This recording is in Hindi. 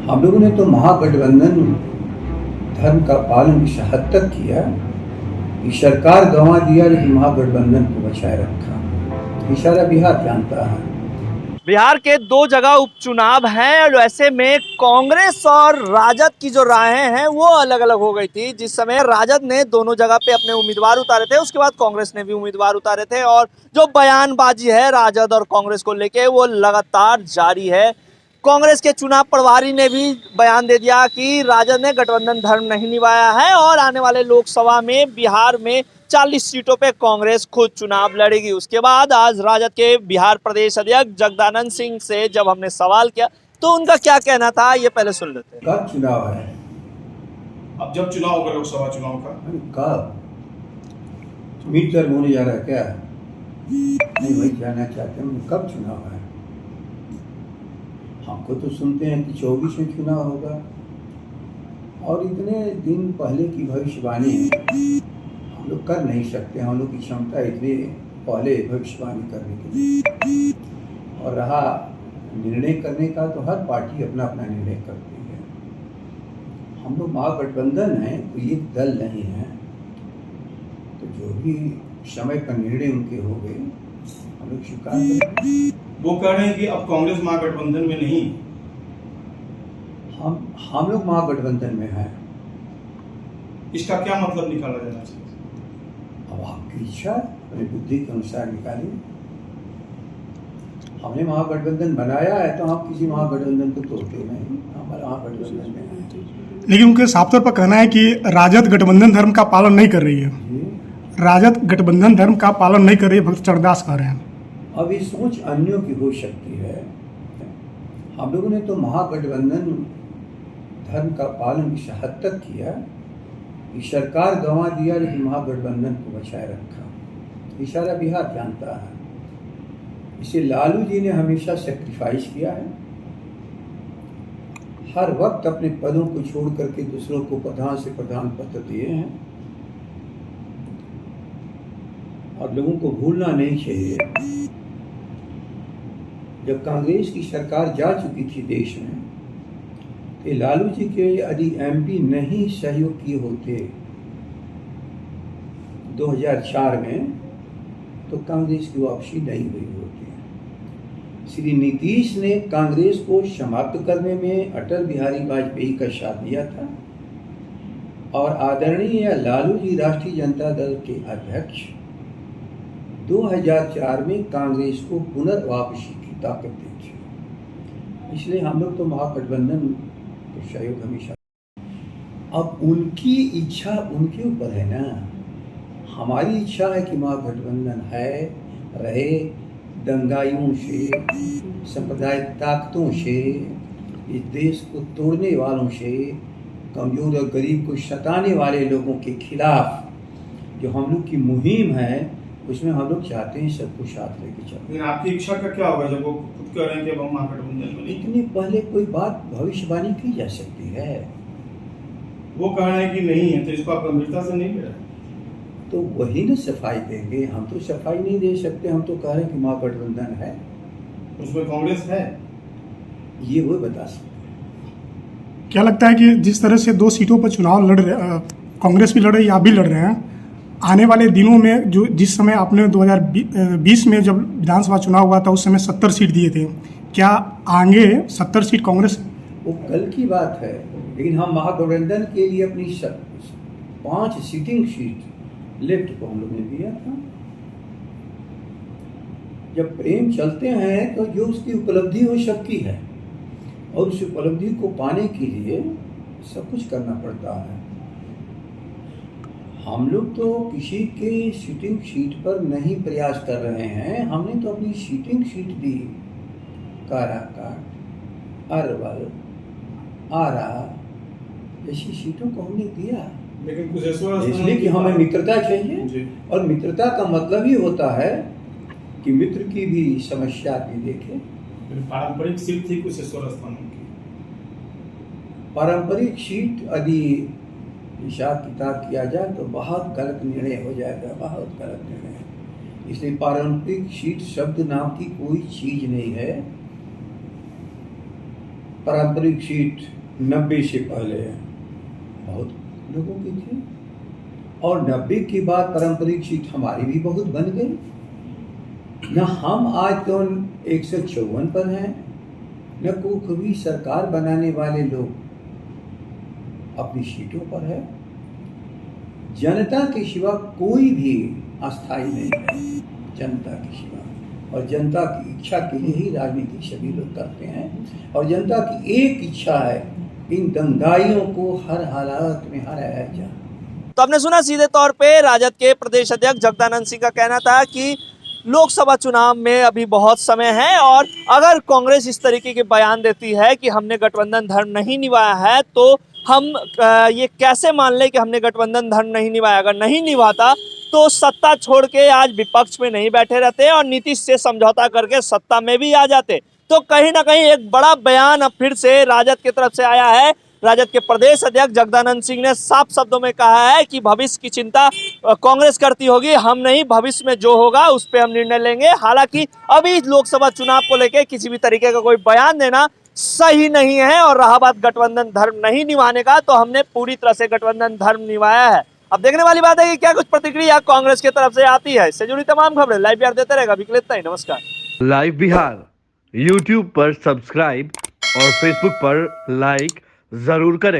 हम लोगों ने तो महागठबंधन धर्म का पालन इस हद तक किया कि सरकार गंवा दिया लेकिन महागठबंधन को बचाए रखा। इशारा बिहार जानता है। बिहार के 2 जगह उपचुनाव हैं और ऐसे में कांग्रेस और राजद की जो राहें हैं वो अलग अलग हो गई थी। जिस समय राजद ने दोनों जगह पे अपने उम्मीदवार उतारे थे, उसके बाद कांग्रेस ने भी उम्मीदवार उतारे थे और जो बयानबाजी है राजद और कांग्रेस को लेके वो लगातार जारी है। कांग्रेस के चुनाव प्रभारी ने भी बयान दे दिया कि राजद ने गठबंधन धर्म नहीं निभाया है और आने वाले लोकसभा में बिहार में 40 सीटों पे कांग्रेस खुद चुनाव लड़ेगी। उसके बाद आज राजद के बिहार प्रदेश अध्यक्ष जगदानंद सिंह से जब हमने सवाल किया तो उनका क्या कहना था ये पहले सुन लेते हैं। कब चुनाव है? अब जब चुनाव होगा लोकसभा चुनाव का। कब मिड टर्म होने जा रहा है क्या? नहीं वही जानना चाहते हैं कब चुनाव है। हमको तो सुनते हैं कि 24 में चुनाव होगा और इतने दिन पहले की भविष्यवाणी हम लोग कर नहीं सकते। हम लोग की क्षमता इतनी पहले भविष्यवाणी करने के लिए और रहा निर्णय करने का तो हर पार्टी अपना अपना निर्णय करती है। हम लोग महागठबंधन है, कोई एक दल नहीं है, तो जो भी समय पर निर्णय उनके हो गए हम लोग स्वीकार करते हैं। वो कह रहे हैं कि अब कांग्रेस महागठबंधन में नहीं। हम लोग महागठबंधन में हैं। इसका क्या मतलब निकाला जाना चाहिए? अब आपकी इच्छा अपनी बुद्धि के अनुसार निकालिए। हमने महागठबंधन बनाया है तो हम किसी महागठबंधन को तोड़ते नहीं। हमारा महागठबंधन में है। लेकिन उनके साफ तौर पर कहना है कि राजद गठबंधन धर्म का पालन नहीं कर रही है। राजद गठबंधन धर्म का पालन नहीं कर रही है, भक्त चरणदास कह रहे हैं। अब ये सोच अन्यों की हो सकती है। हम लोगों ने तो महागठबंधन धर्म का पालन इस हद तक किया कि सरकार गंवा दिया लेकिन महागठबंधन को बचाए रखा। इशारा बिहार जानता है। इसे लालू जी ने हमेशा सेक्रीफाइस किया है। हर वक्त अपने पदों को छोड़ करके दूसरों को प्रधान से प्रधान पद दिए हैं और लोगों को भूलना नहीं चाहिए। जब कांग्रेस की सरकार जा चुकी थी देश में तो लालू जी के यदि एमपी नहीं सहयोग किए होते 2004 में तो कांग्रेस की वापसी नहीं हुई होती। श्री नीतीश ने कांग्रेस को समाप्त करने में अटल बिहारी वाजपेयी का साथ दिया था और आदरणीय लालू जी राष्ट्रीय जनता दल के अध्यक्ष 2004 में कांग्रेस को पुनर्वापसी की ताकत दी थी। इसलिए हम लोग तो महागठबंधन को सहयोग हमेशा। अब उनकी इच्छा उनके ऊपर है ना। हमारी इच्छा है कि महागठबंधन है रहे, दंगाइयों से, सांप्रदायिक ताकतों से, इस देश को तोड़ने वालों से, कमजोर और गरीब को सताने वाले लोगों के खिलाफ जो हम लोग की मुहिम है उसमें हम लोग चाहते हैं सबको साथ लेके चलो। लेकिन आपकी इच्छा का क्या होगा जब वो खुद कह रहे हैं कि अब हम महागठबंधन में नहीं? इतने पहले कोई बात भविष्यवाणी की जा सकती है? वो कह रहे हैं कि नहीं है तो इसको आप गंभीरता से नहीं ले रहे? तो वही ना सफाई देंगे। हम तो सफाई नहीं दे सकते। हम तो कह रहे हैं कि महागठबंधन है, उसमें कांग्रेस है, ये वो बता सकते हैं। क्या लगता है कि जिस तरह से 2 सीटों पर चुनाव लड़ रहे, कांग्रेस भी लड़ रही है, आप भी लड़ रहे हैं, आने वाले दिनों में जो जिस समय आपने 2020 में जब विधानसभा चुनाव हुआ था उस समय 70 सीट दिए थे, क्या आगे 70 सीट कांग्रेस? वो कल की बात है, लेकिन हम महागठबंधन के लिए अपनी 5 सीटिंग सीट लेफ्ट को हम लोग ने दिया था। जब प्रेम चलते हैं तो जो उसकी उपलब्धि हो सबकी है और उस उपलब्धि को पाने के लिए सब कुछ करना पड़ता है। हम लोग तो किसी के सीटिंग सीट पर नहीं प्रयास कर रहे हैं। हमने तो अपनी सीटिंग सीट दी काराकाट, अरवल, आरा ऐसी सीटों को हमने दिया। लेकिन कुशेश्वर इसलिए कि हमें मित्रता चाहिए और मित्रता का मतलब ही होता है कि मित्र की भी समस्या भी देखे। पारंपरिक सीट थी कुशेश्वर स्थान की। पारंपरिक सीट यदि हिसाब किताब किया जाए तो बहुत गलत निर्णय हो जाएगा, बहुत गलत निर्णय। इसलिए पारंपरिक सीट शब्द नाम की कोई चीज नहीं है। पारंपरिक सीट 90 से पहले बहुत लोगों की थी, और 90 के बाद पारंपरिक सीट हमारी भी बहुत बन गई। न हम आज तो 154 पर हैं, न कोई सरकार बनाने वाले लोग अपनी सीटों पर है। जनता के सिवा कोई भी अस्थायी नहीं है, जनता के सिवा, और जनता की इच्छा के लिए ही राजनीति सभी लोग करते हैं। और जनता की एक इच्छा है, इन दंगाइयों को हर हालात में हराया जाए। तो आपने सुना सीधे तौर पे राजद के प्रदेश अध्यक्ष जगदानंद सिंह का कहना था कि लोकसभा चुनाव में अभी बहुत समय है, और अगर कांग्रेस इस तरीके के बयान देती है कि हमने गठबंधन धर्म नहीं निभाया है, तो हम ये कैसे मान लें कि हमने गठबंधन धर्म नहीं निभाया। अगर नहीं निभाता तो सत्ता छोड़ के आज विपक्ष में नहीं बैठे रहते और नीतीश से समझौता करके सत्ता में भी आ जाते। तो कहीं ना कहीं एक बड़ा बयान अब फिर से राजद की तरफ से आया है। राजद के प्रदेश अध्यक्ष जगदानंद सिंह ने साफ शब्दों में कहा है कि भविष्य की चिंता कांग्रेस करती होगी, हम नहीं, भविष्य में जो होगा उस पर हम निर्णय लेंगे। हालांकि अभी लोकसभा चुनाव को लेकर किसी भी तरीके का कोई बयान देना सही नहीं है। और रहा बात गठबंधन धर्म नहीं निभाने का, तो हमने पूरी तरह से गठबंधन धर्म निभाया है। अब देखने वाली बात है कि क्या कुछ प्रतिक्रिया कांग्रेस की तरफ से आती है। इससे जुड़ी तमाम खबरें लाइव बिहार देते रहेगा। अभी के लिए इतना ही, नमस्कार। लाइव बिहार यूट्यूब पर सब्सक्राइब और फेसबुक पर लाइक जरूर करें।